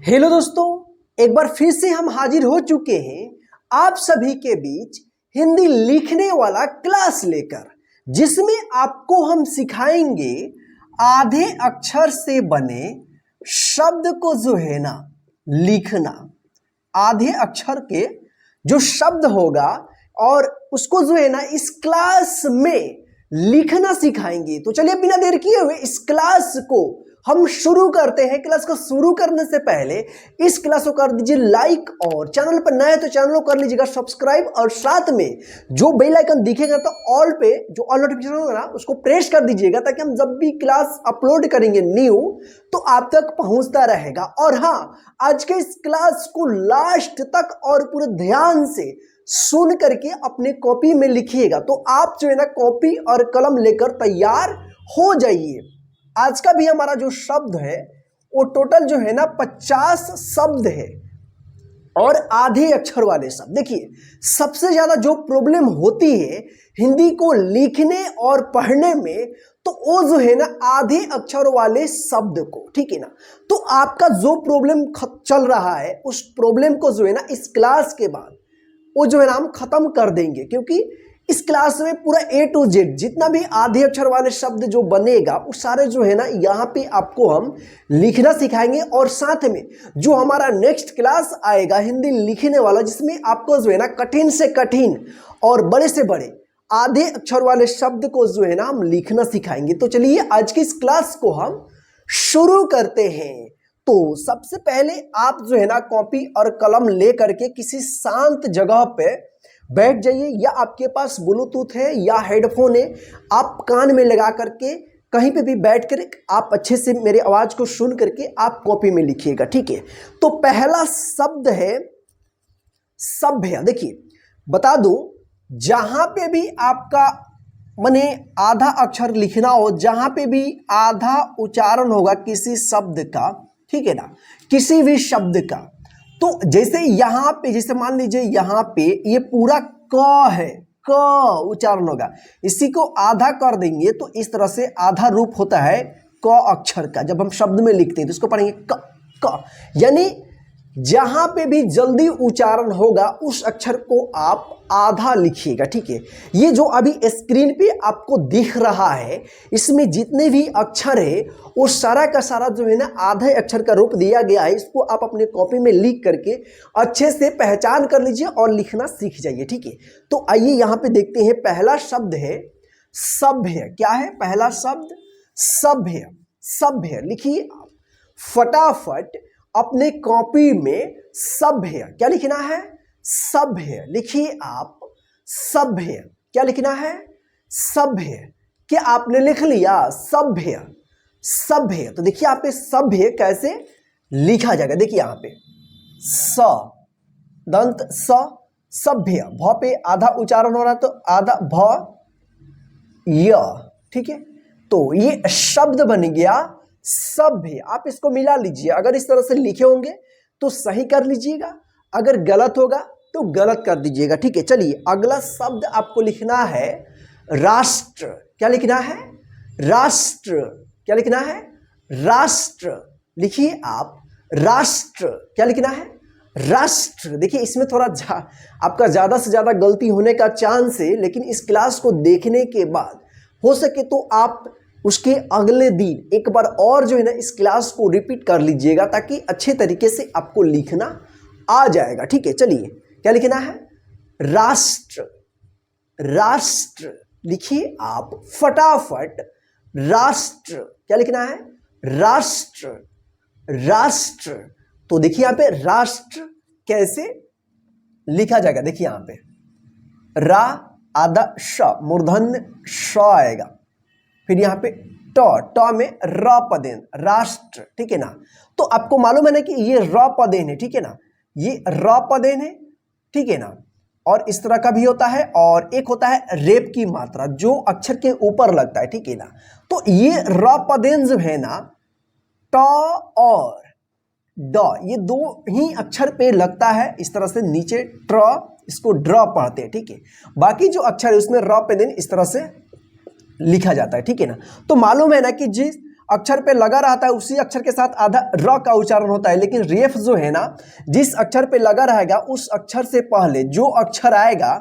Hello दोस्तों, एक बार फिर से हम हाजिर हो चुके हैं आप सभी के बीच हिंदी लिखने वाला क्लास लेकर, जिसमें आपको हम सिखाएंगे आधे अक्षर से बने शब्द को जो है ना लिखना। आधे अक्षर के जो शब्द होगा और उसको जो है ना इस क्लास में लिखना सिखाएंगे। तो चलिए बिना देर किए हुए इस क्लास को हम शुरू करते हैं। क्लास को शुरू करने से पहले इस क्लास को कर दीजिए लाइक, और चैनल पर नए तो चैनल को कर लीजिएगा सब्सक्राइब, और साथ में जो बेल आइकन दिखेगा तो ऑल पे जो ऑल नोटिफिकेशन होगा ना उसको प्रेस कर दीजिएगा, ताकि हम जब भी क्लास अपलोड करेंगे न्यू तो आप तक पहुंचता रहेगा। और हाँ, आज के इस क्लास को लास्ट तक और पूरे ध्यान से सुन करके अपने कॉपी में लिखिएगा। तो आप जो है ना कॉपी और कलम लेकर तैयार हो जाइए। आज का भी हमारा जो शब्द है वो टोटल जो है ना 50 शब्द है और आधे अक्षर वाले शब्द। देखिए, सबसे ज्यादा जो प्रॉब्लम होती है हिंदी को लिखने और पढ़ने में, तो वो जो है ना आधे अक्षर वाले शब्द को, ठीक है ना। तो आपका जो प्रॉब्लम चल रहा है उस प्रॉब्लम को जो है ना इस क्लास के बाद वो जो है ना हम खत्म कर देंगे, क्योंकि इस क्लास में पूरा A to Z जितना भी आधे अक्षर वाले शब्द जो बनेगा वो सारे जो है ना यहाँ पे आपको हम लिखना सिखाएंगे। और साथ में जो हमारा नेक्स्ट क्लास आएगा हिंदी लिखने वाला, जिसमें आपको जो है ना कठिन से कठिन और बड़े से बड़े आधे अक्षर वाले शब्द को जो है ना हम लिखना सिखाएंगे। तो चलिए आज की इस क्लास को हम शुरू करते हैं। तो सबसे पहले आप जो है ना कॉपी और कलम ले करके किसी शांत जगह पे बैठ जाइए, या आपके पास ब्लूटूथ है या हेडफोन है, आप कान में लगा करके कहीं पे भी बैठ कर आप अच्छे से मेरी आवाज को सुन करके आप कॉपी में लिखिएगा, ठीक है। तो पहला शब्द है सभ्य। देखिए, बता दूं, जहां पे भी आपका माने आधा अक्षर लिखना हो, जहां पे भी आधा उच्चारण होगा किसी शब्द का, ठीक है ना, किसी भी शब्द का, तो जैसे यहाँ पे, जैसे मान लीजिए यहाँ पे ये पूरा क है, क उच्चारण होगा, इसी को आधा कर देंगे तो इस तरह से आधा रूप होता है क अक्षर का। जब हम शब्द में लिखते हैं तो इसको पढ़ेंगे क क, यानी जहां पे भी जल्दी उच्चारण होगा उस अक्षर को आप आधा लिखिएगा, ठीक है। ये जो अभी स्क्रीन पे आपको दिख रहा है, इसमें जितने भी अक्षर है वो सारा का सारा जो है ना आधे अक्षर का रूप दिया गया है। इसको आप अपने कॉपी में लिख करके अच्छे से पहचान कर लीजिए और लिखना सीख जाइए, ठीक है। तो आइए यहाँ पे देखते हैं। पहला शब्द है सभ्य। क्या है पहला शब्द? सभ्य। सभ्य लिखिए आप फटाफट अपने कॉपी में। सभ्य क्या लिखना है? सभ्य लिखिए आप। सभ्य क्या लिखना है? सभ्य। क्या आपने लिख लिया? सभ्य। सभ्य। तो देखिए यहाँ पे सभ्य कैसे लिखा जाएगा। देखिए यहाँ पे स दंत स, सभ्य। भ पे आधा उच्चारण हो रहा है तो आधा भ य, ठीक है। तो ये शब्द बन गया सभ्य। आप इसको मिला लीजिए। अगर इस तरह से लिखे होंगे तो सही कर लीजिएगा, अगर गलत होगा तो गलत कर दीजिएगा, ठीक है। चलिए अगला शब्द आपको लिखना है राष्ट्र। क्या लिखना है? राष्ट्र। क्या लिखना है? राष्ट्र लिखिए आप। राष्ट्र क्या लिखना है? राष्ट्र। देखिए इसमें थोड़ा आपका ज्यादा से ज्यादा गलती होने का चांस है, लेकिन इस क्लास को देखने के बाद हो सके तो आप उसके अगले दिन एक बार और जो है ना इस क्लास को रिपीट कर लीजिएगा, ताकि अच्छे तरीके से आपको लिखना आ जाएगा, ठीक है। चलिए क्या लिखना है? राष्ट्र। राष्ट्र लिखिए आप फटाफट। राष्ट्र क्या लिखना है? राष्ट्र। राष्ट्र। तो देखिए यहाँ पे राष्ट्र कैसे लिखा जाएगा। देखिए यहाँ पे रा आधा श मूर्धन्य श आएगा, फिर यहाँ पे ट में र पदेन राष्ट्र, ठीक है ना। तो आपको मालूम है ना कि ये र पदेन है, ठीक है ना, ये र पदेन है, ठीक है ना। और इस तरह का भी होता है, और एक होता है रेप की मात्रा जो अक्षर के ऊपर लगता है, ठीक है ना। तो ये र पदेन जो है ना ट और ड, ये दो ही अक्षर पे लगता है। इस तरह से नीचे ट्र, इसको ड्र पढ़ते हैं, ठीक है। बाकी जो अक्षर है उसमें र पदेन इस तरह से लिखा जाता है, ठीक है ना। तो मालूम है ना कि जिस अक्षर पे लगा रहता है उसी अक्षर के साथ आधा र का उच्चारण होता है, लेकिन रेफ जो है ना, जिस अक्षर पे लगा रहेगा उस अक्षर से पहले जो अक्षर आएगा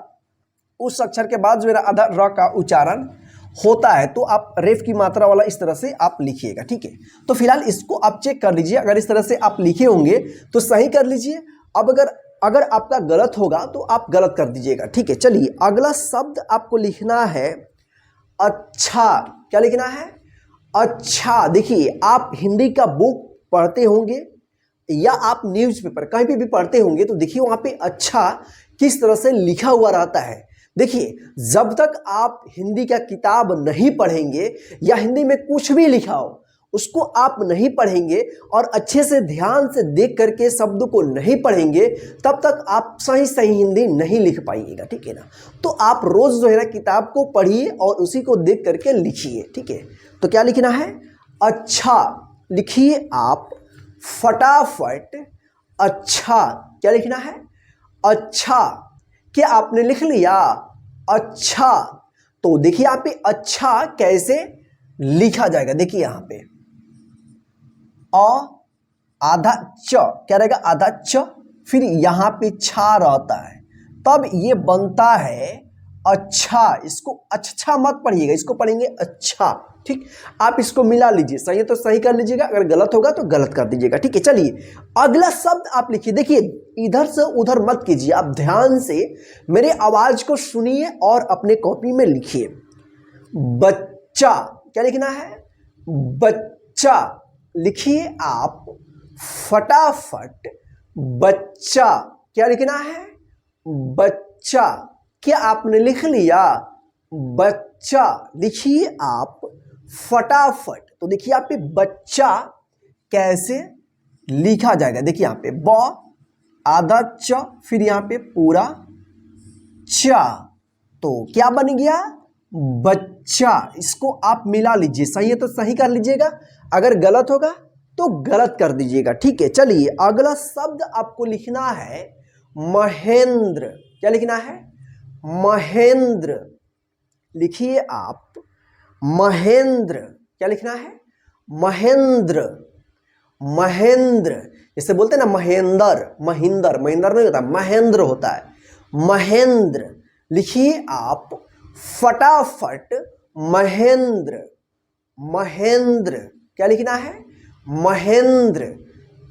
उस अक्षर के बाद जो है ना आधा र का उच्चारण होता है। तो आप रेफ की मात्रा वाला इस तरह से आप लिखिएगा, ठीक है। तो फिलहाल इसको आप चेक कर लीजिए, अगर इस तरह से आप लिखे होंगे तो सही कर लीजिए। अब अगर आपका गलत होगा तो आप गलत कर दीजिएगा, ठीक है। चलिए अगला शब्द आपको लिखना है अच्छा। क्या लिखना है? अच्छा। देखिए आप हिंदी का बुक पढ़ते होंगे या आप न्यूज़पेपर कहीं पे भी पढ़ते होंगे तो देखिए वहाँ पे अच्छा किस तरह से लिखा हुआ रहता है। देखिए जब तक आप हिंदी का किताब नहीं पढ़ेंगे या हिंदी में कुछ भी लिखा हो उसको आप नहीं पढ़ेंगे और अच्छे से ध्यान से देख करके शब्द को नहीं पढ़ेंगे, तब तक आप सही सही हिंदी नहीं लिख पाइएगा, ठीक है ना। तो आप रोज जो है ना किताब को पढ़िए और उसी को देख करके लिखिए, ठीक है। तो क्या लिखना है? अच्छा। लिखिए आप फटाफट अच्छा। क्या लिखना है? अच्छा। क्या आपने लिख लिया? अच्छा। तो देखिए यहाँ पे अच्छा कैसे लिखा जाएगा, देखिए यहाँ पे आधा च क्या रहेगा? आधा च, फिर यहाँ पे छा रहता है, तब ये बनता है अच्छा। इसको अच्छा मत पढ़िएगा, इसको पढ़ेंगे अच्छा, ठीक। आप इसको मिला लीजिए, सही है तो सही कर लीजिएगा, अगर गलत होगा तो गलत कर दीजिएगा, ठीक है। चलिए अगला शब्द आप लिखिए। देखिए इधर से उधर मत कीजिए, आप ध्यान से मेरे आवाज को सुनिए और अपने कॉपी में लिखिए। बच्चा। क्या लिखना है? बच्चा। लिखिए आप फटाफट बच्चा। क्या लिखना है? बच्चा। क्या आपने लिख लिया? बच्चा। लिखिए आप फटाफट। तो देखिए यहाँ पे बच्चा कैसे लिखा जाएगा, देखिए यहाँ पे ब आधा च, फिर यहाँ पे पूरा चा, तो क्या बन गया? बच्चा। इसको आप मिला लीजिए, सही है तो सही कर लीजिएगा, अगर गलत होगा तो गलत कर दीजिएगा, ठीक है। चलिए अगला शब्द आपको लिखना है महेंद्र। क्या लिखना है? महेंद्र। लिखिए आप महेंद्र। क्या लिखना है? महेंद्र। महेंद्र। जैसे बोलते हैं ना महेंद्र, महिंदर, महिंदर नहीं होता, महेंद्र होता है। महेंद्र। लिखिए आप फटाफट महेंद्र। महेंद्र। क्या लिखना है? महेंद्र।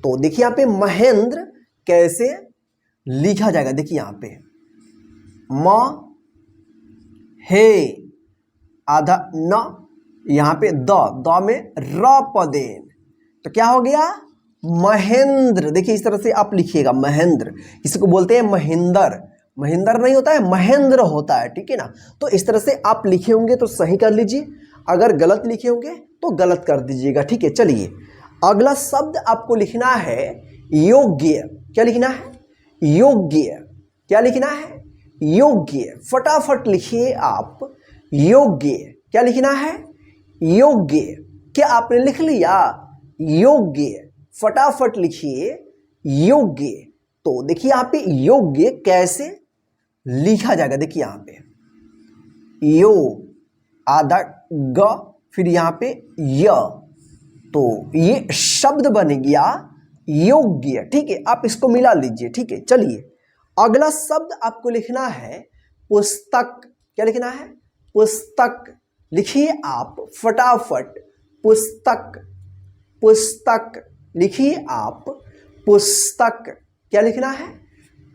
तो देखिए यहाँ पे महेंद्र कैसे लिखा जाएगा, देखिए यहाँ पे म हे आधा न, यहाँ पे द में र पदेन, तो क्या हो गया? महेंद्र। देखिए इस तरह से आप लिखिएगा महेंद्र। किसी को बोलते हैं महेंद्र, महेंद्र नहीं होता है, महेंद्र होता है, ठीक है ना। तो इस तरह से आप लिखे होंगे तो सही कर लीजिए, अगर गलत लिखे होंगे तो गलत कर दीजिएगा, ठीक है। चलिए अगला शब्द आपको लिखना है योग्य। क्या लिखना है? योग्य। क्या लिखना है? योग्य। फटाफट लिखिए आप योग्य। क्या लिखना है? योग्य। क्या आपने लिख लिया? योग्य। फटाफट लिखिए योग्य। तो देखिए यहाँ पे योग्य कैसे लिखा जाएगा, देखिए यहाँ पे यो आधा ग, फिर यहाँ पे य, तो ये शब्द बन गया योग्य, ठीक है। आप इसको मिला लीजिए, ठीक है। चलिए अगला शब्द आपको लिखना है पुस्तक। क्या लिखना है? पुस्तक। लिखिए आप फटाफट पुस्तक। पुस्तक। लिखिए आप पुस्तक। क्या लिखना है?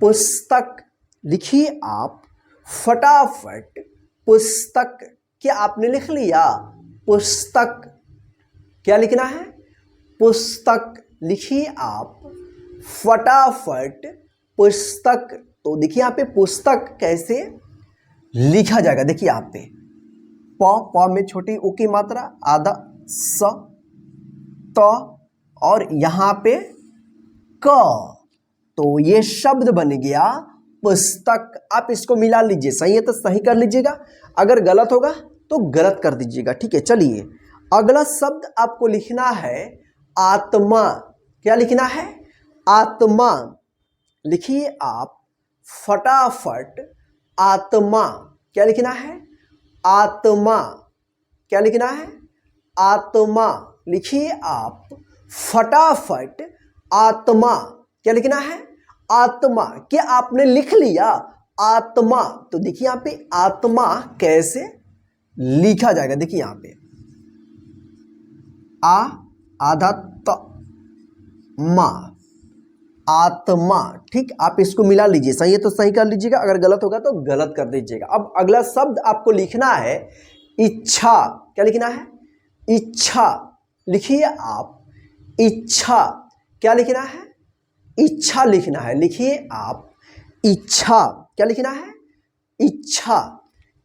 पुस्तक। लिखिए आप फटाफट पुस्तक। क्या आपने लिख लिया? पुस्तक। क्या लिखना है? पुस्तक। लिखिए आप फटाफट पुस्तक। तो देखिए यहाँ पे पुस्तक कैसे लिखा जाएगा, देखिए यहाँ पे प में छोटी उ की मात्रा, आधा स, त और यहाँ पे क, तो ये शब्द बन गया पुस्तक। आप इसको मिला लीजिए, सही है तो सही कर लीजिएगा, अगर गलत होगा तो गलत कर दीजिएगा, ठीक है। चलिए अगला शब्द आपको लिखना है आत्मा। क्या लिखना है? आत्मा। लिखिए आप फटाफट आत्मा। क्या लिखना है? आत्मा। क्या लिखना है? आत्मा। लिखिए आप फटाफट आत्मा, क्या लिखना है? आत्मा। क्या आपने लिख लिया? आत्मा। तो देखिए यहां पे आत्मा कैसे लिखा जाएगा, देखिए यहां पे आ आधा त मा, आत्मा। ठीक, आप इसको मिला लीजिए, सही है तो सही कर लीजिएगा, अगर गलत होगा तो गलत कर दीजिएगा। अब अगला शब्द आपको लिखना है इच्छा। क्या लिखना है? इच्छा। लिखिए आप इच्छा। क्या लिखना है? इच्छा लिखना है। लिखिए आप इच्छा। क्या लिखना है? इच्छा।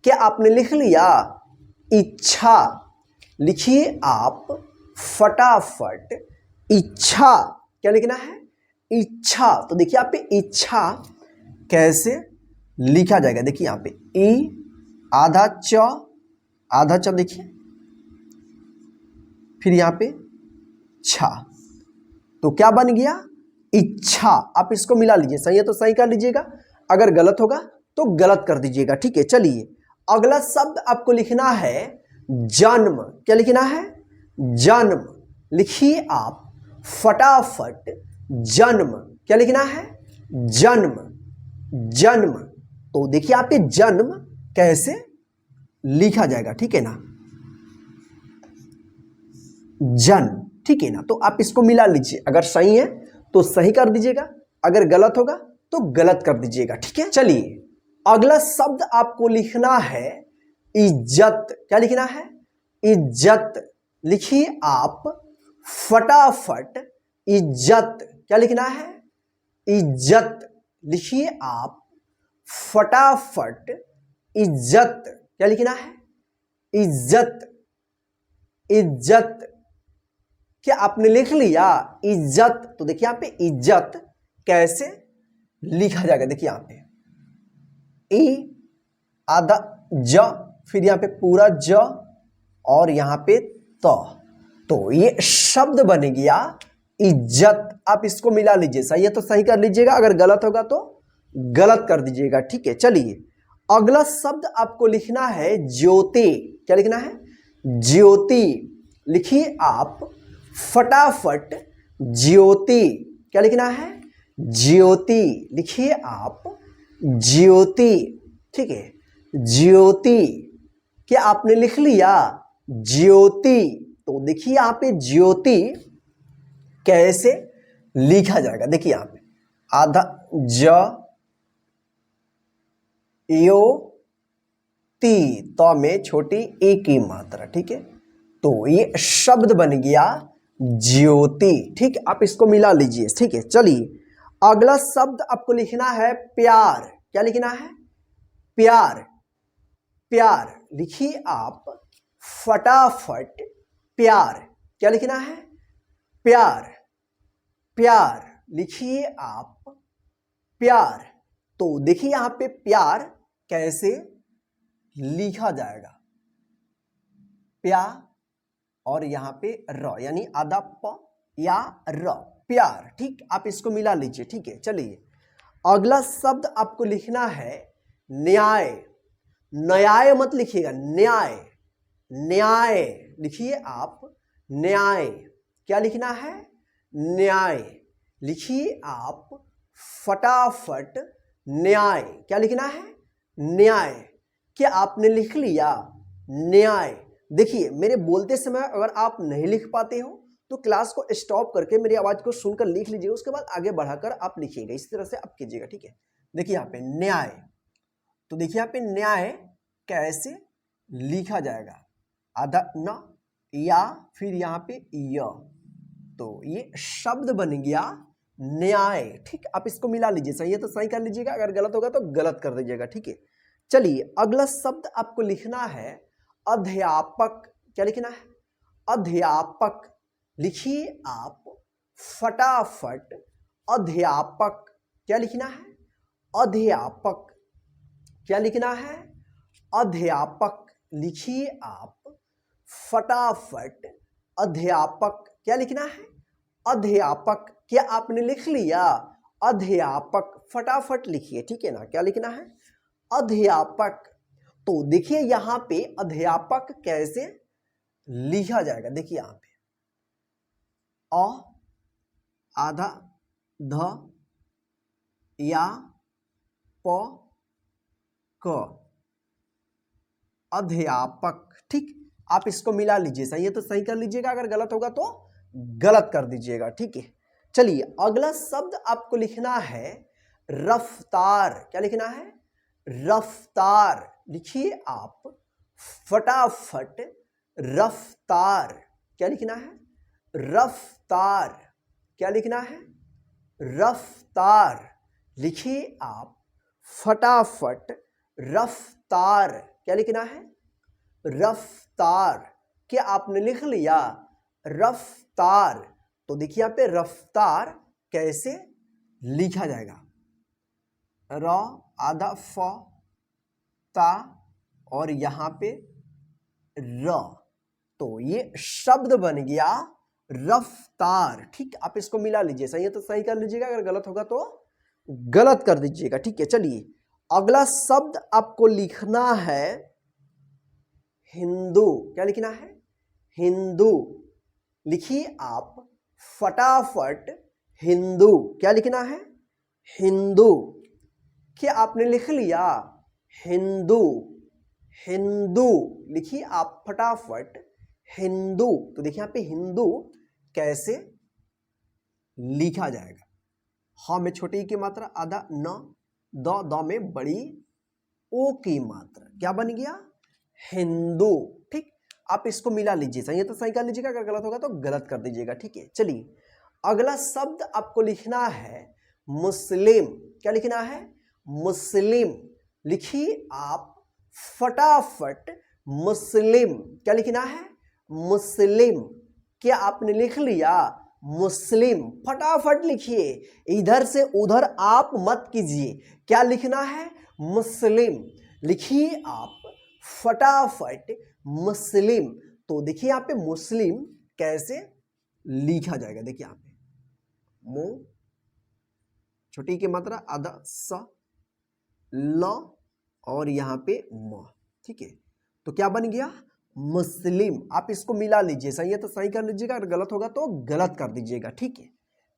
क्या आपने लिख लिया? इच्छा। लिखिए आप फटाफट इच्छा। क्या लिखना है? इच्छा। तो देखिए यहाँ पे इच्छा कैसे लिखा जाएगा, देखिए यहाँ पे ई आधा च देखिए, फिर यहाँ पे छा, तो क्या बन गया? इच्छा। आप इसको मिला लीजिए, सही है तो सही कर लीजिएगा, अगर गलत होगा तो गलत कर दीजिएगा। ठीक है, चलिए अगला शब्द आपको लिखना है जन्म। क्या लिखना है? जन्म। लिखिए आप फटाफट जन्म। क्या लिखना है? जन्म। जन्म। तो देखिए आप ये जन्म कैसे लिखा जाएगा, ठीक है ना? जन्म, ठीक है ना? तो आप इसको मिला लीजिए, अगर सही है तो सही कर दीजिएगा, अगर गलत होगा तो गलत कर दीजिएगा। ठीक है, चलिए अगला शब्द आपको लिखना है इज्जत। क्या लिखना है? इज्जत। लिखिए आप फटाफट इज्जत। क्या लिखना है? इज्जत। लिखिए आप फटाफट इज्जत। क्या लिखना है? इज्जत। इज्जत। क्या आपने लिख लिया इज्जत? तो देखिए यहां पे इज्जत कैसे लिखा जाएगा, देखिए यहां पे ई आधा ज, फिर यहां पे पूरा ज और यहां पे तो ये शब्द बन गया इज्जत। आप इसको मिला लीजिए, सही है तो सही कर लीजिएगा, अगर गलत होगा तो गलत कर दीजिएगा। ठीक है, चलिए अगला शब्द आपको लिखना है ज्योति। क्या लिखना है? ज्योति। लिखिए आप फटाफट ज्योति। क्या लिखना है? ज्योति। लिखिए आप ज्योति। ठीक है, ज्योति। क्या आपने लिख लिया? ज्योति। तो देखिए यहां पे ज्योति कैसे लिखा जाएगा, देखिए यहां पे आधा ज यो ती, तो में छोटी ए की मात्रा। ठीक है, तो ये शब्द बन गया ज्योति। ठीक, आप इसको मिला लीजिए। ठीक है, चलिए अगला शब्द आपको लिखना है प्यार। क्या लिखना है? प्यार। प्यार। लिखिए आप फटाफट प्यार। क्या लिखना है? प्यार। प्यार। लिखिए आप प्यार। तो देखिए यहां पे प्यार कैसे लिखा जाएगा, प्या और यहां पे र, यानी आधा प या र, प्यार। ठीक, आप इसको मिला लीजिए। ठीक है, चलिए अगला शब्द आपको लिखना है न्याय। न्याय मत लिखिएगा, न्याय। न्याय। लिखिए आप न्याय। क्या लिखना है? न्याय। लिखिए आप फटाफट न्याय। क्या लिखना है? न्याय। क्या आपने लिख लिया? न्याय। देखिए मेरे बोलते समय अगर आप नहीं लिख पाते हो तो क्लास को स्टॉप करके मेरी आवाज को सुनकर लिख लीजिए, उसके बाद आगे बढ़ाकर आप लिखिएगा, इस तरह से आप कीजिएगा। ठीक है, देखिए यहाँ पे न्याय। तो देखिए यहाँ पे न्याय कैसे लिखा जाएगा, आधा न या फिर यहाँ पे य, तो ये शब्द बन गया न्याय। ठीक, आप इसको मिला लीजिए, सही है तो सही कर लीजिएगा, अगर गलत होगा तो गलत कर दीजिएगा। ठीक है, चलिए अगला शब्द आपको लिखना है अध्यापक। क्या लिखना है? अध्यापक। लिखिए आप फटाफट अध्यापक। क्या लिखना है? अध्यापक। क्या लिखना है? अध्यापक। लिखिए आप फटाफट अध्यापक। क्या लिखना है? अध्यापक। क्या आपने लिख लिया? अध्यापक। फटाफट लिखिए, ठीक है ना? क्या लिखना है? अध्यापक। तो देखिए यहां पे अध्यापक कैसे लिखा जाएगा, देखिए यहां पे अ आधा ध या प क अध्यापक। ठीक, आप इसको मिला लीजिए, सही है तो सही कर लीजिएगा, अगर गलत होगा तो गलत कर दीजिएगा। ठीक है, चलिए अगला शब्द आपको लिखना है रफ्तार। क्या लिखना है? रफ्तार। लिखिए आप फटाफट रफ्तार। क्या लिखना है? रफ्तार। क्या लिखना है? रफ्तार। लिखिए आप फटाफट रफ्तार। क्या लिखना है? रफ्तार। क्या आपने लिख लिया? रफ्तार। तो देखिए यहाँ पे रफ्तार कैसे लिखा जाएगा? र आधा फ ता और यहां पे र, तो ये शब्द बन गया रफ्तार। ठीक, आप इसको मिला लीजिए, सही है तो सही कर लीजिएगा, अगर गलत होगा तो गलत कर दीजिएगा। ठीक है, चलिए अगला शब्द आपको लिखना है हिंदू। क्या लिखना है? हिंदू। लिखिए आप फटाफट हिंदू। क्या लिखना है? हिंदू। क्या आपने लिख लिया? हिंदू। हिंदू। लिखिए आप फटाफट हिंदू। तो देखिए यहाँ पे हिंदू कैसे लिखा जाएगा? ह में छोटी की मात्रा आधा न, द में बड़ी ओ की मात्रा, क्या बन गया? हिंदू। ठीक, आप इसको मिला लीजिए, सही है तो सही कर लीजिएगा, अगर गलत होगा तो गलत कर दीजिएगा। ठीक है, चलिए अगला शब्द आपको लिखना है मुस्लिम। क्या लिखना है? मुस्लिम। लिखिए आप फटाफट मुस्लिम। क्या लिखना है? मुस्लिम। क्या आपने लिख लिया? मुस्लिम। फटाफट लिखिए, इधर से उधर आप मत कीजिए। क्या लिखना है? मुस्लिम। लिखिए आप फटाफट मुस्लिम। तो देखिए यहाँ पे मुस्लिम कैसे लिखा जाएगा? देखिए यहाँ पे मु छोटी की मात्रा आधा स ल और यहाँ पे म। ठीक है, तो क्या बन गया? मुस्लिम। आप इसको मिला लीजिए, सही है तो सही कर लीजिएगा, अगर गलत होगा तो गलत कर दीजिएगा। ठीक है,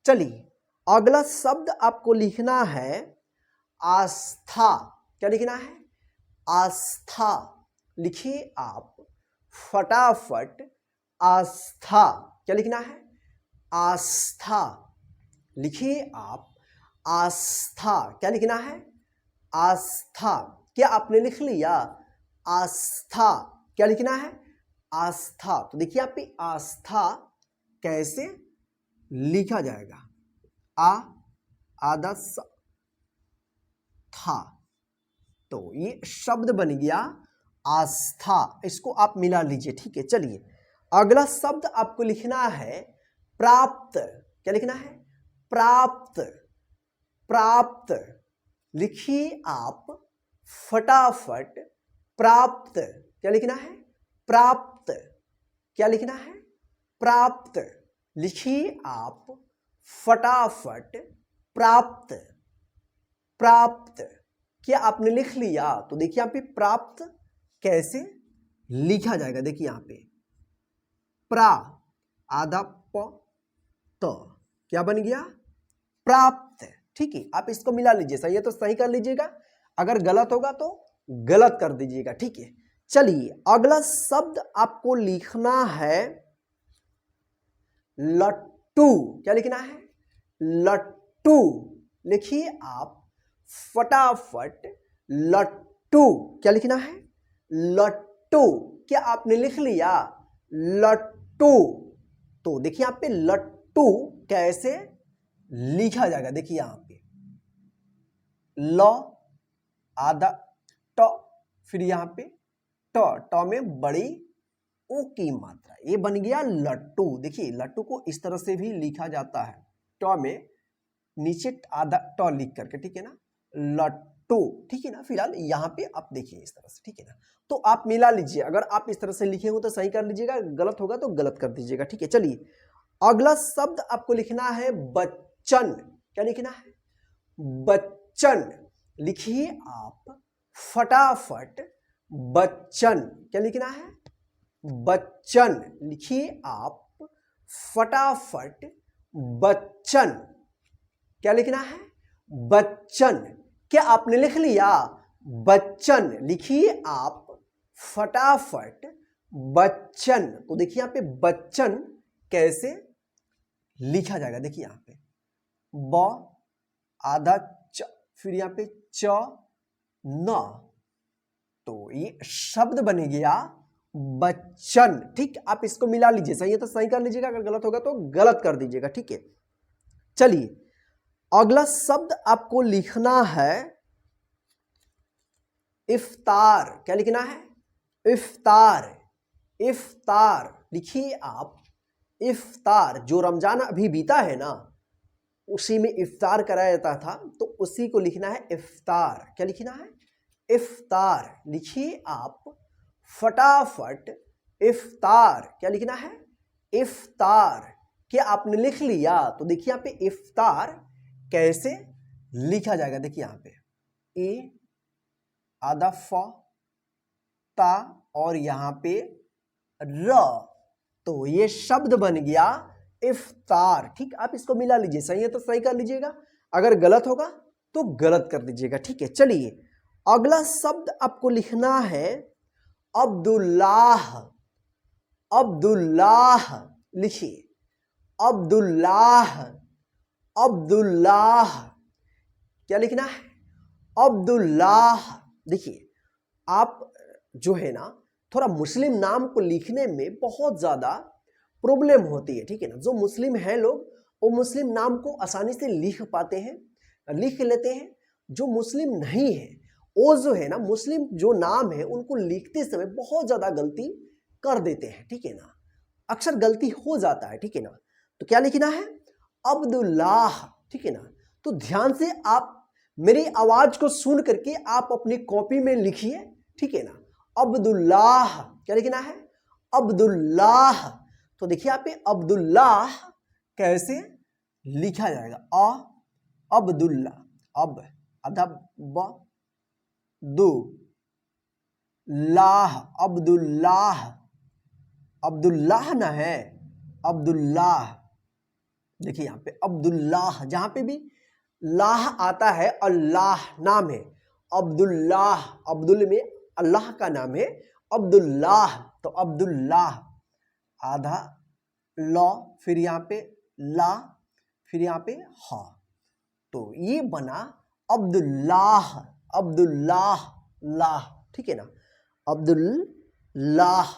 चलिए अगला शब्द आपको लिखना है आस्था। क्या लिखना है? आस्था। लिखिए आप फटाफट आस्था। क्या लिखना है? आस्था। लिखिए आप आस्था। क्या लिखना है? आस्था। क्या आपने लिख लिया? आस्था। क्या लिखना है? आस्था। तो देखिए आप आस्था कैसे लिखा जाएगा? आ आधा स था, तो ये शब्द बन गया आस्था। इसको आप मिला लीजिए। ठीक है, चलिए अगला शब्द आपको लिखना है प्राप्त। क्या लिखना है? प्राप्त। प्राप्त। लिखिए आप फटाफट प्राप्त। क्या लिखना है? प्राप्त। क्या लिखना है? प्राप्त। लिखिए आप फटाफट प्राप्त। प्राप्त। क्या आपने लिख लिया? तो देखिए यहाँ पे प्राप्त कैसे लिखा जाएगा? देखिए यहाँ पे प्रा आधा प त, क्या बन गया? प्राप्त। ठीक है, आप इसको मिला लीजिए, सही है तो सही कर लीजिएगा, अगर गलत होगा तो गलत कर दीजिएगा। ठीक है, चलिए अगला शब्द आपको लिखना है लट्टू। क्या लिखना है? लट्टू। लिखिए आप फटाफट लट्टू। क्या लिखना है? लट्टू। क्या आपने लिख लिया? लट्टू। तो देखिए यहाँ पे लट्टू कैसे लिखा जाएगा? देखिए यहाँ पे ल आधा ट, फिर यहाँ पे ट में बड़ी ओ की मात्रा, ये बन गया लट्टू। देखिए लट्टू को इस तरह से भी लिखा जाता है, ट में नीचे आधा ट लिख करके, ठीक है ना, लट्टू। ठीक है ना, फिलहाल यहाँ पे आप देखिए इस तरह से, ठीक है ना। तो आप मिला लीजिए, अगर आप इस तरह से लिखे हो तो सही कर लीजिएगा, गलत होगा तो गलत कर दीजिएगा। ठीक है, चलिए अगला शब्द आपको लिखना है बच्चन। क्या लिखना है? बच्चन। लिखिए आप फटाफट बच्चन। क्या लिखना है? बच्चन। लिखिए आप फटाफट बच्चन। क्या लिखना है? बच्चन। क्या आपने लिख लिया? बच्चन। लिखिए आप फटाफट बच्चन। तो देखिए यहां पे बच्चन कैसे लिखा जाएगा, देखिए यहां पे ब आधा च, फिर यहां पे च न, तो ये शब्द बन गया बच्चन। ठीक, आप इसको मिला लीजिए, सही है तो सही कर लीजिएगा, अगर गलत होगा तो गलत कर दीजिएगा। ठीक है, चलिए अगला शब्द आपको लिखना है इफ्तार। क्या लिखना है? इफ्तार। इफ्तार लिखिए आप इफ्तार। जो रमजान अभी बीता है ना, उसी में इफ्तार कराया जाता था, तो उसी को लिखना है इफ्तार। क्या लिखना है? इफ्तार। लिखिए आप फटाफट इफ्तार। क्या लिखना है? इफ्तार। क्या आपने लिख लिया? तो देखिए यहाँ पे इफ्तार कैसे लिखा जाएगा, देखिए यहाँ पे ए आधा फ ता और यहाँ पे र, तो ये शब्द बन गया इफ्तार। ठीक, आप इसको मिला लीजिए, सही है तो सही कर लीजिएगा, अगर गलत होगा तो गलत कर दीजिएगा। ठीक है, चलिए अगला शब्द आपको लिखना है अब्दुल्लाह। अब्दुल्लाह लिखिए अब्दुल्लाह। अब्दुल्लाह। क्या लिखना है? अब्दुल्लाह। देखिए आप जो है ना, थोड़ा मुस्लिम नाम को लिखने में बहुत ज्यादा प्रॉब्लम होती है। ठीक है ना, जो मुस्लिम है लोग वो मुस्लिम नाम को आसानी से लिख पाते हैं, लिख लेते हैं। जो मुस्लिम नहीं है वो जो है ना, मुस्लिम जो नाम है उनको लिखते समय बहुत ज्यादा गलती कर देते हैं। ठीक है ना, अक्सर गलती हो जाता है। ठीक है ना, तो क्या लिखना है? अब्दुल्लाह। ठीक है ना, तो ध्यान से आप मेरी आवाज को सुन करके आप अपनी कॉपी में लिखिए। ठीक है ना, अब्दुल्लाह। क्या लिखना है? अब्दुल्लाह। तो देखिए आप अब्दुल्लाह कैसे लिखा जाएगा? अब्दुल्ला, अब आधा ब दो लाह, अब्दुल्लाह। अब्दुल्लाह ना है, अब्दुल्लाह। देखिए यहां पे अब्दुल्लाह, जहां पे भी लाह आता है, अल्लाह नाम है, अब्दुल्लाह। अब्दुल में अल्लाह का नाम है, अब्दुल्लाह। तो अब्दुल्लाह आधा लौ, फिर यहाँ पे ला, फिर यहाँ पे हा, तो ये बना अब्दुल्लाह। अब्दुल्लाह लाह। ठीक है ना, अब्दुल्लाह।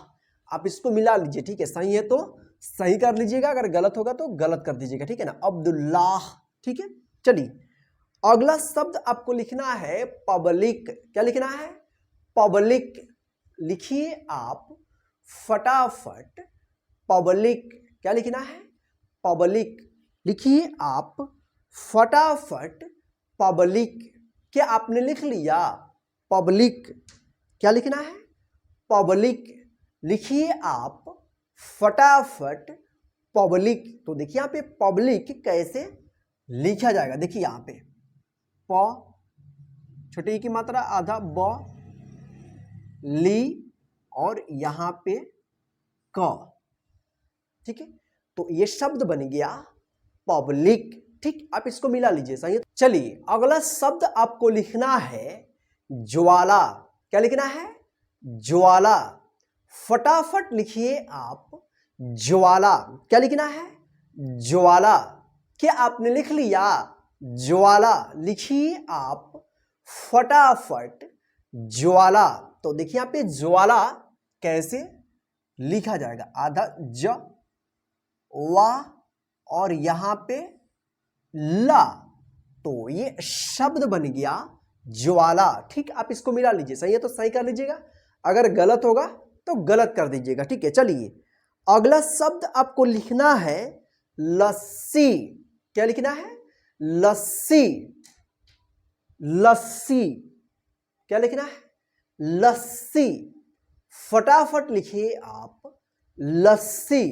आप इसको मिला लीजिए। ठीक है, सही है तो सही कर लीजिएगा, अगर गलत होगा तो गलत कर दीजिएगा। ठीक है ना, अब्दुल्लाह। ठीक है, चलिए अगला शब्द आपको लिखना है पब्लिक। क्या लिखना है? पब्लिक। लिखिए आप फटाफट पब्लिक। क्या लिखना है? पब्लिक। लिखिए आप फटाफट पब्लिक। क्या आपने लिख लिया? पब्लिक। क्या लिखना है? पब्लिक। लिखिए आप फटाफट पब्लिक। तो देखिए यहां पे पब्लिक कैसे लिखा जाएगा, देखिए यहां पे प छोटी की मात्रा आधा ब ली और यहां पे क। ठीक है, तो ये शब्द बन गया पब्लिक। ठीक, आप इसको मिला लीजिए, सही है। चलिए अगला शब्द आपको लिखना है ज्वाला। क्या लिखना है? ज्वाला। फटाफट लिखिए आप ज्वाला। क्या लिखना है? ज्वाला। क्या आपने लिख लिया? ज्वाला। लिखिए आप फटाफट ज्वाला। तो देखिए यहां पे ज्वाला कैसे लिखा जाएगा? आधा ज वा और यहां पे ला, तो ये शब्द बन गया ज्वाला। ठीक, आप इसको मिला लीजिए, सही है तो सही कर लीजिएगा, अगर गलत होगा तो गलत कर दीजिएगा। ठीक है, चलिए अगला शब्द आपको लिखना है लस्सी। क्या लिखना है? लस्सी। लस्सी। क्या लिखना है? लस्सी। फटाफट लिखिए आप लस्सी।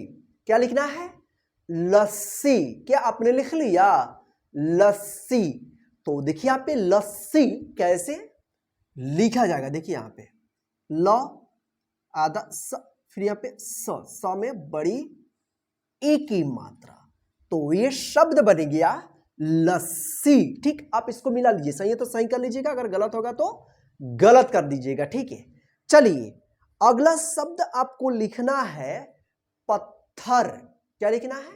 क्या लिखना है? लस्सी। क्या आपने लिख लिया? लस्सी। तो देखिए यहां पे लस्सी कैसे लिखा जाएगा, देखिए यहां पे ल आधा स, फिर यहां पे स में बड़ी ए की मात्रा, तो ये शब्द बन गया लस्सी। ठीक, आप इसको मिला लीजिए, सही है तो सही कर लीजिएगा, अगर गलत होगा तो गलत कर दीजिएगा। ठीक है, चलिए अगला शब्द आपको लिखना है पत्थर। क्या लिखना है?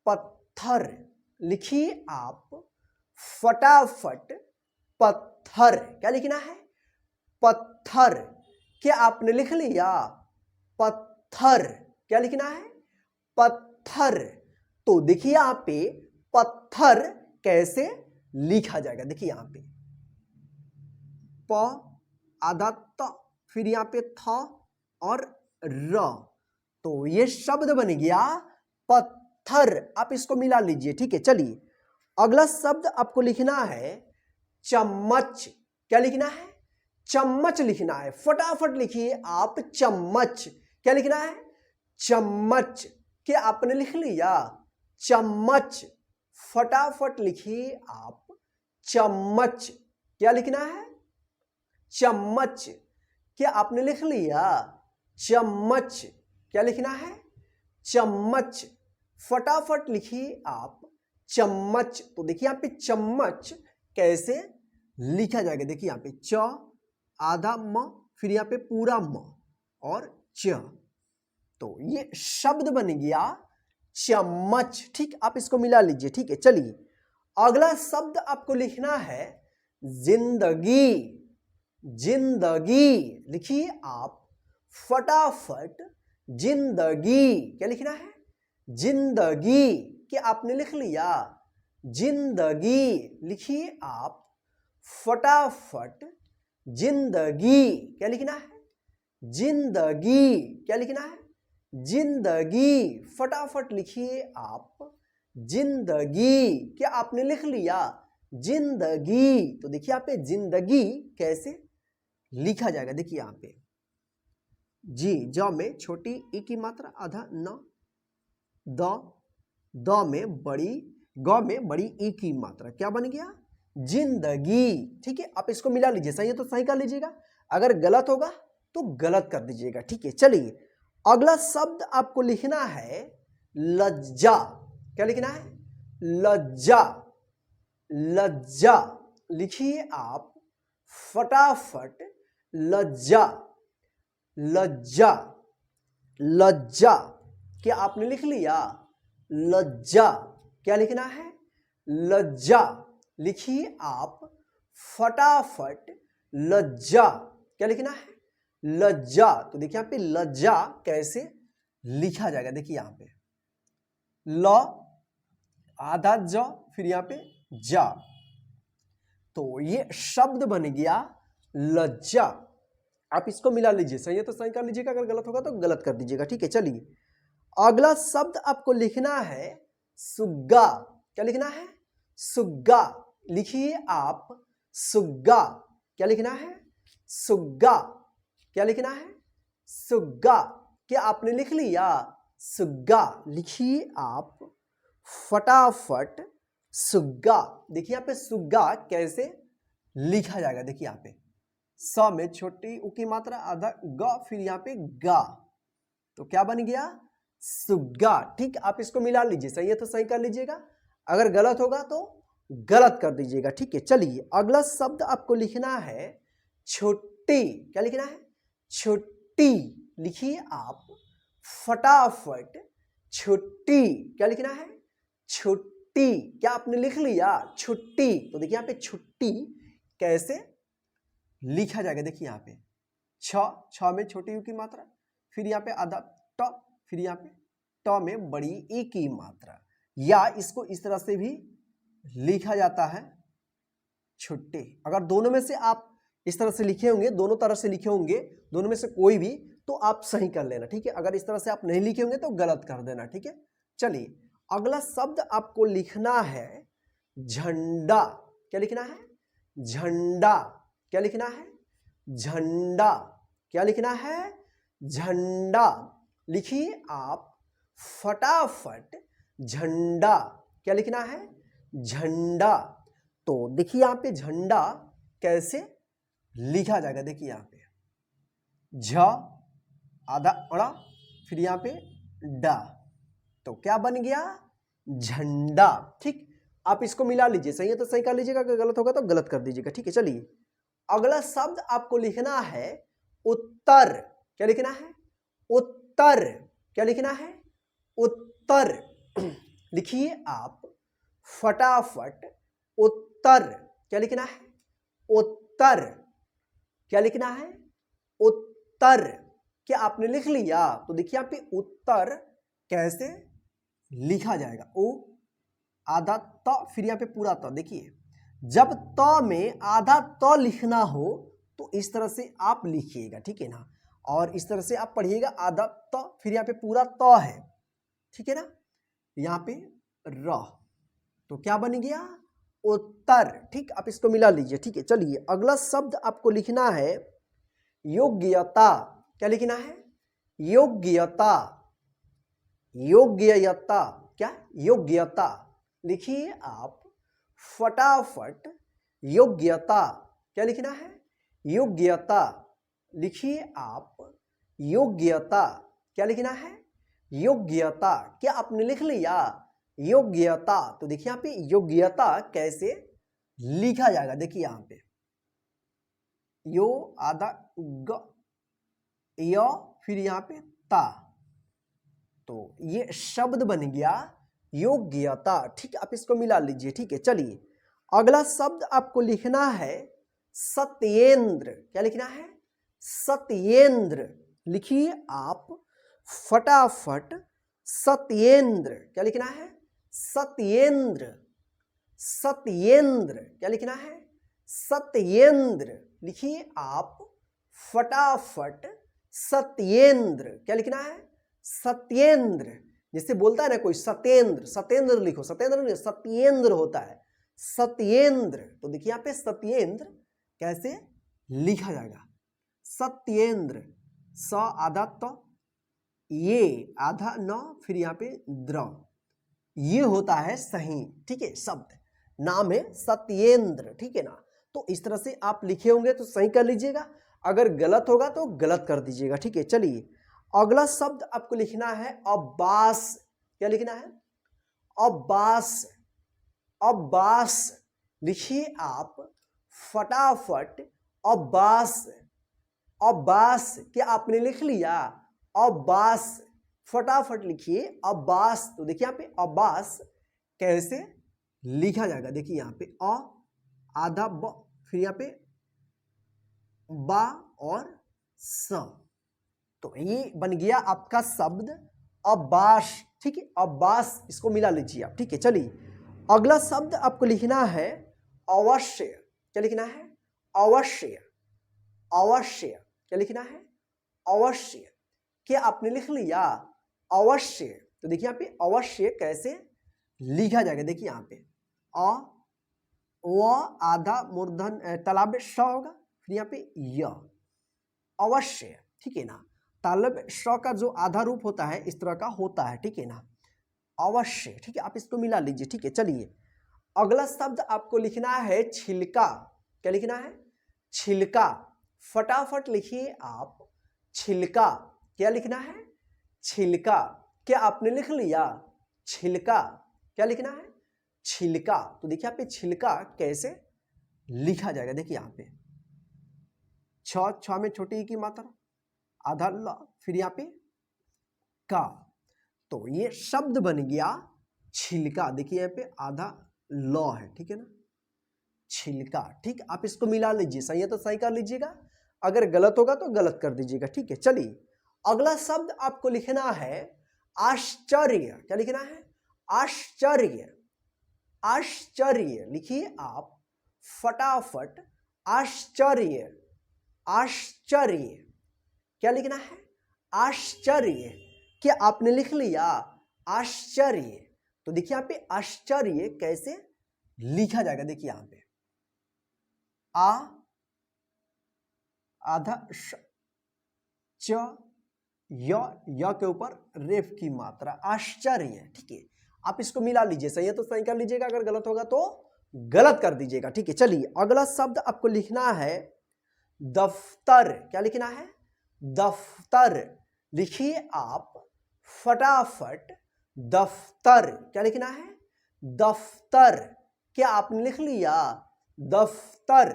पत्थर। लिखिए आप फटाफट पत्थर। क्या लिखना है? पत्थर। क्या आपने लिख लिया? पत्थर। क्या लिखना है? पत्थर। तो देखिए यहां पे पत्थर कैसे लिखा जाएगा, देखिए यहां पे प आधा त, फिर यहां पे थ और र, तो ये शब्द बन गया पत्थर। आप इसको मिला लीजिए। ठीक है, चलिए अगला शब्द आपको लिखना है चम्मच। क्या लिखना है? चम्मच लिखना है, फटाफट लिखिए आप चम्मच। क्या लिखना है? चम्मच। क्या आपने लिख लिया? चम्मच। फटाफट लिखिए आप चम्मच। क्या लिखना है? चम्मच। क्या आपने लिख लिया? चम्मच। क्या लिखना है? चम्मच। फटाफट लिखिए आप चम्मच। तो देखिए यहाँ पे चम्मच कैसे लिखा जाएगा, देखिए यहाँ पे च आधा म, फिर यहाँ पे पूरा म और च, तो ये शब्द बन गया चम्मच। ठीक, आप इसको मिला लीजिए। ठीक है, चलिए अगला शब्द आपको लिखना है जिंदगी। जिंदगी। लिखिए आप फटाफट जिंदगी। क्या लिखना है? जिंदगी। क्या आपने लिख लिया? जिंदगी। लिखिए आप फटाफट जिंदगी। क्या लिखना है? जिंदगी। क्या लिखना है? जिंदगी। फटाफट लिखिए आप जिंदगी। क्या आपने लिख लिया? जिंदगी। तो देखिए यहाँ पे जिंदगी कैसे लिखा जाएगा, देखिए यहाँ पे जी, ज में छोटी ई की मात्रा आधा न, द में बड़ी, ग में बड़ी ई की मात्रा, क्या बन गया? जिंदगी। ठीक है, आप इसको मिला लीजिए, सही है तो सही कर लीजिएगा, अगर गलत होगा तो गलत कर दीजिएगा। ठीक है, चलिए अगला शब्द आपको लिखना है लज्जा। क्या लिखना है? लज्जा। लज्जा। लिखिए आप फटाफट लज्जा। लज्जा। लज्जा। क्या आपने लिख लिया? लज्जा। क्या लिखना है? लज्जा। लिखिए आप फटाफट लज्जा। क्या लिखना है? लज्जा। तो देखिए यहाँ पे लज्जा कैसे लिखा जाएगा, देखिए यहाँ पे ल आधा ज, फिर यहाँ पे जा, तो ये शब्द बन गया लज्जा। आप इसको मिला लीजिए, सही है तो सही कर लीजिएगा, अगर गलत होगा तो गलत कर दीजिएगा। ठीक है, चलिए अगला शब्द आपको लिखना है सुग्गा। क्या लिखना है? सुग्गा। लिखिए आप सुग्गा। क्या लिखना है? सुग्गा। क्या लिखना है? सुग्गा। क्या आपने लिख लिया? सुग्गा। लिखिए आप फटाफट सुग्गा। देखिए यहाँ पे सुग्गा कैसे लिखा जाएगा, देखिए यहाँ पे स में छोटी उ की मात्रा आधा ग, फिर यहाँ पे गा, तो क्या बन गया? सुग्गा। ठीक, आप इसको मिला लीजिए, सही है तो सही कर लीजिएगा, अगर गलत होगा तो गलत कर दीजिएगा। ठीक है, चलिए अगला शब्द आपको लिखना है छुट्टी। क्या लिखना है? छुट्टी। लिखिए आप फटाफट छुट्टी। क्या लिखना है? छुट्टी। क्या आपने लिख लिया? छुट्टी। तो देखिए यहाँ पे छुट्टी कैसे लिखा जाएगा, देखिए यहाँ पे छ में छोटी यू की मात्रा, फिर यहाँ पे आधा ट, फिर यहाँ पे ट में बड़ी ई की मात्रा, या इसको इस तरह से भी लिखा जाता है छुट्टी। अगर दोनों में से आप इस तरह से लिखे होंगे, दोनों तरह से लिखे होंगे, दोनों में से कोई भी, तो आप सही कर लेना। ठीक है, अगर इस तरह से आप नहीं लिखे होंगे तो गलत कर देना। ठीक है, चलिए अगला शब्द आपको लिखना है झंडा। क्या लिखना है? झंडा। क्या लिखना है? झंडा। क्या लिखना है? झंडा। लिखिए आप फटाफट झंडा। क्या लिखना है? झंडा। तो देखिए यहाँ पे झंडा कैसे लिखा जाएगा, देखिए यहाँ पे झ आधा अड़ा, फिर यहाँ पे डा, तो क्या बन गया? झंडा। ठीक, आप इसको मिला लीजिए, सही है तो सही कर लीजिएगा, अगर गलत होगा तो गलत कर दीजिएगा। ठीक है, चलिए अगला शब्द आपको लिखना है उत्तर। क्या लिखना है? उत्तर। क्या लिखना है? उत्तर। लिखिए आप फटाफट उत्तर। क्या लिखना है? उत्तर। क्या लिखना है? उत्तर। क्या आपने लिख लिया? तो देखिए यहाँ पे उत्तर कैसे लिखा जाएगा। ओ आधा त, फिर यहाँ पे पूरा त। देखिए जब त में आधा त लिखना हो तो इस तरह से आप लिखिएगा, ठीक है ना, और इस तरह से आप पढ़िएगा आधा त, फिर यहाँ पे पूरा त है, ठीक है ना, यहाँ पे र, तो क्या बन गया? उत्तर। ठीक, आप इसको मिला लीजिए। ठीक है, चलिए अगला शब्द आपको लिखना है योग्यता। क्या लिखना है? योग्यता। योग्यता। क्या? योग्यता। लिखिए आप फटाफट योग्यता। क्या लिखना है? योग्यता। लिखिए आप योग्यता। क्या लिखना है? योग्यता। क्या आपने लिख लिया? योग्यता। तो देखिए यहाँ पे योग्यता कैसे लिखा जाएगा, देखिए यहाँ पे यो आधा ग, य, फिर यहाँ पे ता, तो ये शब्द बन गया योग्यता। ठीक, आप इसको मिला लीजिए। ठीक है, चलिए अगला शब्द आपको लिखना है सत्येंद्र। क्या लिखना है? सत्येंद्र। लिखिए आप फटाफट सत्येंद्र। क्या लिखना है? सत्येंद्र। सत्येंद्र। क्या लिखना है? सत्येंद्र। लिखिए आप फटाफट सत्येंद्र। क्या लिखना है? सत्येंद्र। जिससे बोलता है ना कोई सत्येंद्र, सत्येंद्र लिखो, सत्येंद्र नहीं सत्येंद्र होता है, सत्येंद्र। तो देखिए यहाँ पे सत्येंद्र कैसे लिखा जाएगा? सत्येंद्र। स आधा त, ये आधा न, फिर यहाँ पे द्र, ये होता है सही, ठीक है, शब्द नाम है सत्येंद्र, ठीक है ना। तो इस तरह से आप लिखे होंगे तो सही कर लीजिएगा, अगर गलत होगा तो गलत कर दीजिएगा। ठीक है, चलिए अगला शब्द आपको लिखना है अब्बास। क्या लिखना है? अब्बास। अब्बास। लिखिए आप फटाफट अब्बास। अब्बास। क्या आपने लिख लिया? अब्बास। फटाफट लिखिए अब्बास। तो देखिए यहाँ पे अब्बास कैसे लिखा जाएगा, देखिए यहाँ पे अ आधा ब, फिर यहाँ पे बा और स, तो ये बन गया आपका शब्द अब्बास। ठीक है, अब्बास, इसको मिला लीजिए आप। ठीक है, चलिए अगला शब्द आपको लिखना है अवश्य। क्या लिखना है? अवश्य। अवश्य। क्या लिखना है? अवश्य। क्या आपने लिख लिया? अवश्य। तो देखिए यहाँ पे अवश्य कैसे लिखा जाएगा, देखिए यहाँ पे अ व आधा मूर्धन तालाब श होगा, फिर यहाँ पे य, अवश्य, ठीक है ना। तालब श का जो आधा रूप होता है इस तरह का होता है, ठीक है ना, अवश्य। ठीक है, आप इसको मिला लीजिए। ठीक है, चलिए अगला शब्द आपको लिखना है छिलका। क्या लिखना है? छिलका। फटाफट लिखिए आप छिलका। क्या लिखना है? छिलका। क्या आपने लिख लिया? छिलका। क्या लिखना है? छिलका। तो देखिए यहाँ पे छिलका कैसे लिखा जाएगा, देखिए यहाँ पे छ में छोटी ई की मात्रा, आधा ल, फिर यहाँ पे का, तो ये शब्द बन गया छिलका। देखिए यहाँ पे आधा ल है, ठीक है ना, छिलका। ठीक, आप इसको मिला लीजिए, सही है तो सही कर लीजिएगा, अगर गलत होगा तो गलत कर दीजिएगा। ठीक है, चलिए अगला शब्द आपको लिखना है आश्चर्य। क्या लिखना है? आश्चर्य। आश्चर्य। लिखिए आप फटाफट आश्चर्य। आश्चर्य। क्या लिखना है? आश्चर्य। क्या आपने लिख लिया? आश्चर्य। तो देखिए यहाँ पे आश्चर्य कैसे लिखा जाएगा, देखिए यहाँ पे आ आधा श, च, य के ऊपर रेफ की मात्रा, आश्चर्य। ठीक है, आप इसको मिला लीजिए, सही है तो सही कर लीजिएगा, अगर गलत होगा तो गलत कर दीजिएगा। ठीक है, चलिए अगला शब्द आपको लिखना है दफ्तर। क्या लिखना है? दफ्तर। लिखिए आप फटाफट दफ्तर, क्या लिखना है? दफ्तर। क्या आपने लिख लिया? दफ्तर।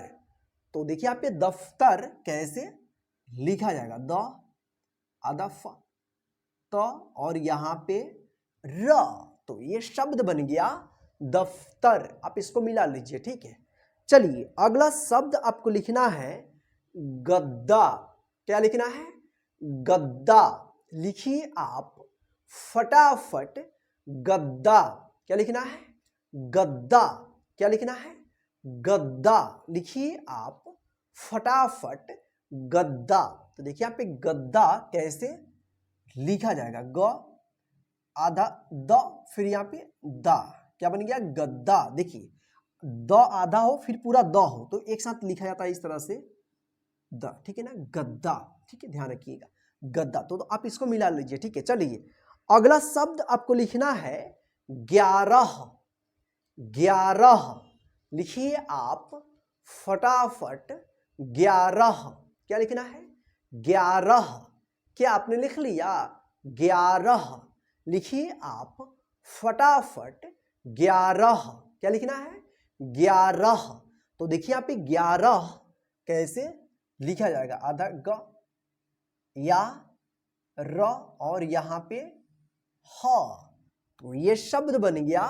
तो देखिए आप पे दफ्तर कैसे लिखा जाएगा? द आधा फ त और यहां पे र, तो ये शब्द बन गया दफ्तर। आप इसको मिला लीजिए, ठीक है। चलिए अगला शब्द आपको लिखना है गद्दा। क्या लिखना है? गद्दा। लिखिए आप फटाफट गद्दा। क्या लिखना है? गद्दा। क्या लिखना है? गद्दा। लिखिए आप फटाफट गद्दा। तो देखिए यहाँ पे गद्दा कैसे लिखा जाएगा? ग आधा द, फिर यहाँ पे दा, क्या बन गया? गद्दा। देखिए द आधा हो फिर पूरा द हो तो एक साथ लिखा जाता है इस तरह से द, ठीक है ना? गद्दा, ठीक है, ध्यान रखिएगा। गद्दा। तो आप इसको मिला लीजिए, ठीक है। चलिए अगला शब्द आपको लिखना है 11। 11। लिखिए आप फटाफट 11। क्या लिखना है? 11। क्या आपने लिख लिया? 11। लिखिए आप फटाफट 11। क्या लिखना है? 11। तो देखिए यहाँ पे 11 कैसे लिखा जाएगा? आधा ग या र और यहां पे ह, तो ये शब्द बन गया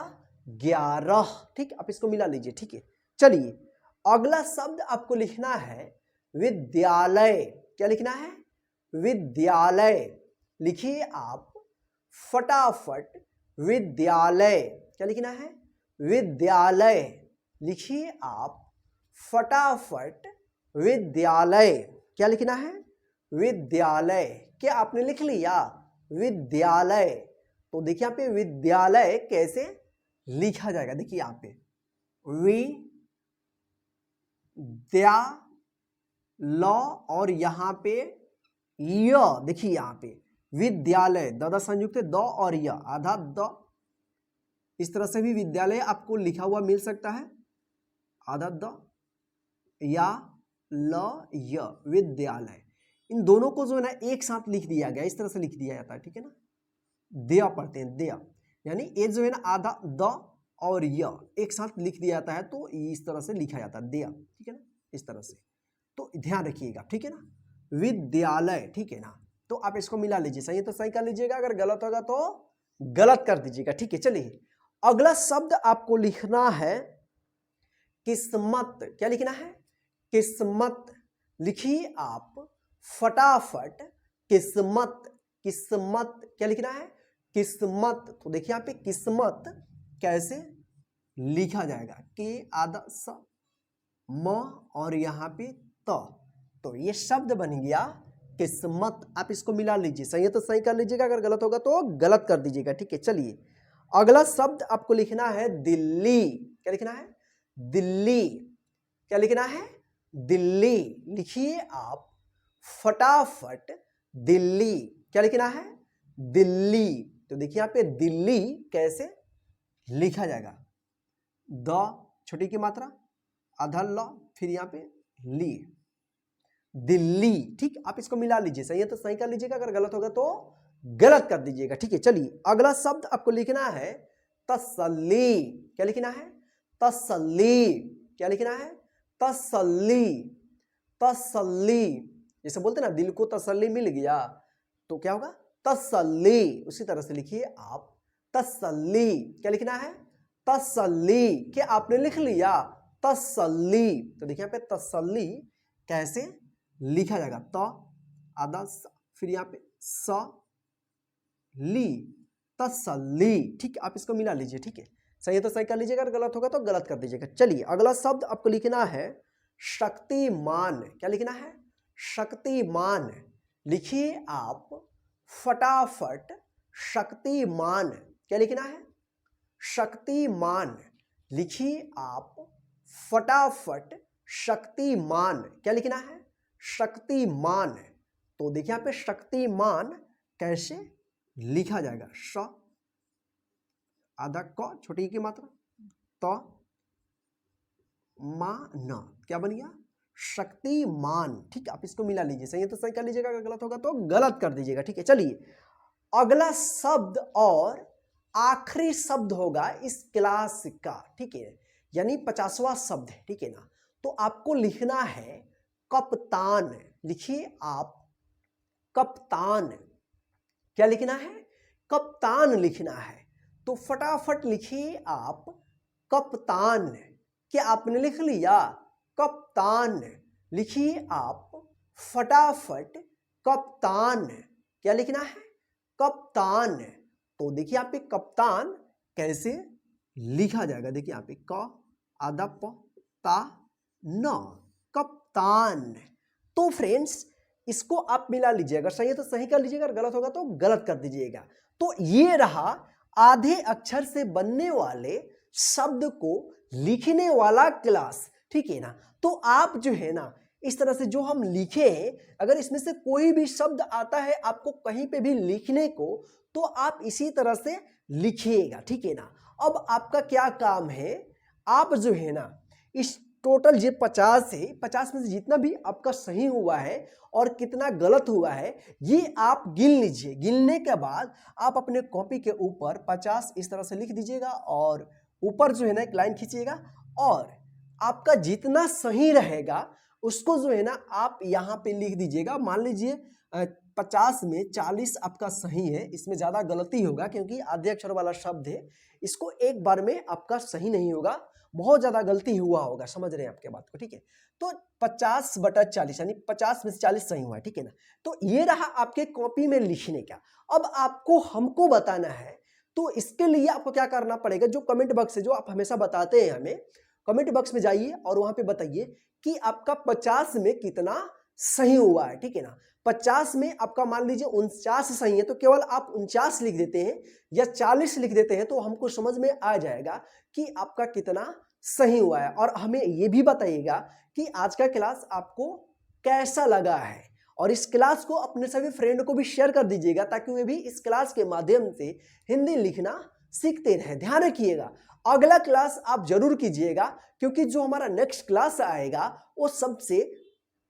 11, ठीक। आप इसको मिला लीजिए, ठीक है। चलिए अगला शब्द आपको लिखना है विद्यालय। क्या लिखना है? विद्यालय। लिखिए आप फटाफट विद्यालय। क्या लिखना है? विद्यालय। लिखिए आप फटाफट विद्यालय। क्या लिखना है? विद्यालय। क्या आपने लिख लिया? विद्यालय। तो देखिए यहाँ पे विद्यालय कैसे लिखा जाएगा? देखिए यहाँ पे द्या ल और यहाँ पे य। देखिए यहाँ पे विद्यालय द संयुक्त है, द और य आधा द। इस तरह से भी विद्यालय आपको लिखा हुआ मिल सकता है, आधा द या ल य, विद्यालय। इन दोनों को जो है ना एक साथ लिख दिया गया, इस तरह से लिख दिया जाता है, ठीक है ना? दया पढ़ते हैं, दया, यानी ये जो है ना आधा द और य एक साथ लिख दिया जाता है तो इस तरह से लिखा जाता है दया, ठीक है ना? इस तरह से, तो ध्यान रखिएगा, ठीक है ना? विद्यालय, ठीक है ना? तो आप इसको मिला लीजिए, सही है तो सही कर लीजिएगा, अगर गलत होगा तो गलत कर दीजिएगा, ठीक है। चलिए अगला शब्द आपको लिखना है किस्मत। क्या लिखना है? किस्मत। लिखिए आप फटाफट किस्मत। किस्मत। क्या लिखना है? किस्मत। तो देखिए यहाँ पे किस्मत कैसे लिखा जाएगा? के आधा स म और यहाँ पे त, तो ये शब्द बन गया किस्मत। आप इसको मिला लीजिए, सही है तो सही कर लीजिएगा, अगर गलत होगा तो गलत कर दीजिएगा, ठीक है। चलिए अगला शब्द आपको लिखना है दिल्ली। क्या लिखना है? दिल्ली। क्या लिखना है? दिल्ली। लिखिए आप फटाफट दिल्ली। क्या लिखना है? दिल्ली। तो देखिए यहाँ पे दिल्ली कैसे लिखा जाएगा? द छोटी की मात्रा आधा ल, फिर यहाँ पे ली, दिल्ली, ठीक। आप इसको मिला लीजिए, सही है तो सही कर लीजिएगा, अगर गलत होगा तो गलत कर दीजिएगा, ठीक है। चलिए अगला शब्द आपको लिखना है तसल्ली। क्या लिखना है? तसल्ली। क्या लिखना है? तसल्ली। तसल्ली, जैसे बोलते ना दिल को तसल्ली मिल गया, तो क्या होगा? तसल्ली। उसी तरह से लिखिए आप तसल्ली। क्या लिखना है? तसल्ली। क्या आपने लिख लिया? तसल्ली। तो देखिए यहाँ पे तसल्ली कैसे लिखा जाएगा? त आधा स, फिर यहाँ पे स ली, तसल्ली, ठीक। आप इसको मिला लीजिए, ठीक है। सही है तो सही कर लीजिएगा, अगर गलत होगा तो गलत कर दीजिएगा। चलिए अगला शब्द आपको लिखना है शक्तिमान। क्या लिखना है? शक्तिमान। लिखिए आप फटाफट शक्तिमान। क्या लिखना है? शक्तिमान। लिखिए आप फटाफट शक्तिमान। क्या लिखना है? शक्तिमान। तो देखिए यहाँ पे शक्तिमान कैसे लिखा जाएगा? श आधा क छोटी की मात्रा त मा न, क्या बन गया? शक्तिमान, ठीक। आप इसको मिला लीजिए, सही है तो सही कर लीजिएगा, अगर गलत होगा तो गलत कर दीजिएगा, ठीक है। चलिए अगला शब्द और आखिरी शब्द होगा इस क्लास का, ठीक है, यानी 50वां शब्द है, ठीक है ना। तो आपको लिखना है कप्तान। लिखिए आप कप्तान। क्या लिखना है? कप्तान लिखना है। तो फटाफट लिखिए आप कप्तान। क्या आपने लिख लिया? कप्तान। लिखिए आप फटाफट कप्तान। क्या लिखना है? कप्तान। तो देखिए यहाँ पे कप्तान कैसे लिखा जाएगा, देखिए यहाँ पे क आधा प ता न, कप्तान। तो फ्रेंड्स इसको आप मिला लीजिएगा, सही है तो सही कर लीजिएगा, गलत होगा तो गलत कर दीजिएगा। तो ये रहा आधे अक्षर से बनने वाले शब्द को लिखने वाला क्लास, ठीक है ना। तो आप जो है ना इस तरह से जो हम लिखे हैं, अगर इसमें से कोई भी शब्द आता है आपको कहीं पे भी लिखने को, तो आप इसी तरह से लिखिएगा, ठीक है ना। अब आपका क्या काम है, आप जो है ना इस टोटल ये 50 है, 50 में से जितना भी आपका सही हुआ है और कितना गलत हुआ है ये आप गिन लीजिए। गिनने के बाद आप अपने कॉपी के ऊपर 50 इस तरह से लिख दीजिएगा और ऊपर जो है ना एक लाइन खींचिएगा और आपका जितना सही रहेगा उसको जो है ना आप यहाँ पे लिख दीजिएगा। मान लीजिए 50 में 40 आपका सही है, इसमें ज़्यादा गलती होगा क्योंकि आधे अक्षर वाला शब्द है, इसको एक बार में आपका सही नहीं होगा, बहुत ज़्यादा गलती हुआ होगा, समझ रहे हैं आपके बात को, ठीक है। तो 50/40 यानी 50 में से 40 सही हुआ है, ठीक है ना। तो ये रहा आपके कॉपी में लिखने का। अब आपको हमको बताना है, तो इसके लिए आपको क्या करना पड़ेगा, जो कमेंट बॉक्स है जो आप हमेशा बताते हैं हमें, कमेंट बॉक्स में जाइए और वहां पे बताइए कि आपका 50 में कितना सही हुआ है, ठीक है ना। 50 में आपका मान लीजिए 49 सही है, तो केवल आप 49 लिख देते हैं या 40 लिख देते हैं तो हमको समझ में आ जाएगा कि आपका कितना सही हुआ है। और हमें ये भी बताइएगा कि आज का क्लास आपको कैसा लगा है और इस क्लास को अपने सभी फ्रेंड को भी शेयर कर दीजिएगा ताकि वे भी इस क्लास के माध्यम से हिंदी लिखना सीखते रहे। ध्यान रखिएगा अगला क्लास आप जरूर कीजिएगा क्योंकि जो हमारा नेक्स्ट क्लास आएगा वो सबसे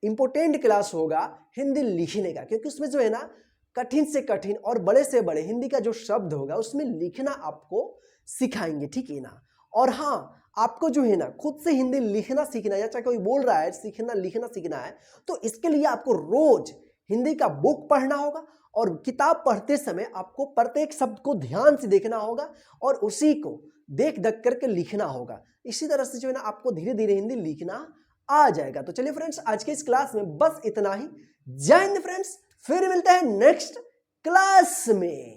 इंपॉर्टेंट क्लास होगा हिंदी लिखने का, क्योंकि उसमें जो है ना कठिन से कठिन और बड़े से बड़े हिंदी का जो शब्द होगा उसमें लिखना आपको सिखाएंगे, ठीक है ना। और हाँ, आपको जो है ना खुद से हिंदी लिखना सीखना है, या चाहे कोई बोल रहा है सीखना लिखना सीखना है, तो इसके लिए आपको रोज हिंदी का बुक पढ़ना होगा और किताब पढ़ते समय आपको प्रत्येक शब्द को ध्यान से देखना होगा और उसी को देख देख करके लिखना होगा। इसी तरह से जो है ना आपको धीरे धीरे हिंदी लिखना आ जाएगा। तो चलिए फ्रेंड्स आज के इस क्लास में बस इतना ही। जय हिंद फ्रेंड्स, फिर मिलते हैं नेक्स्ट क्लास में।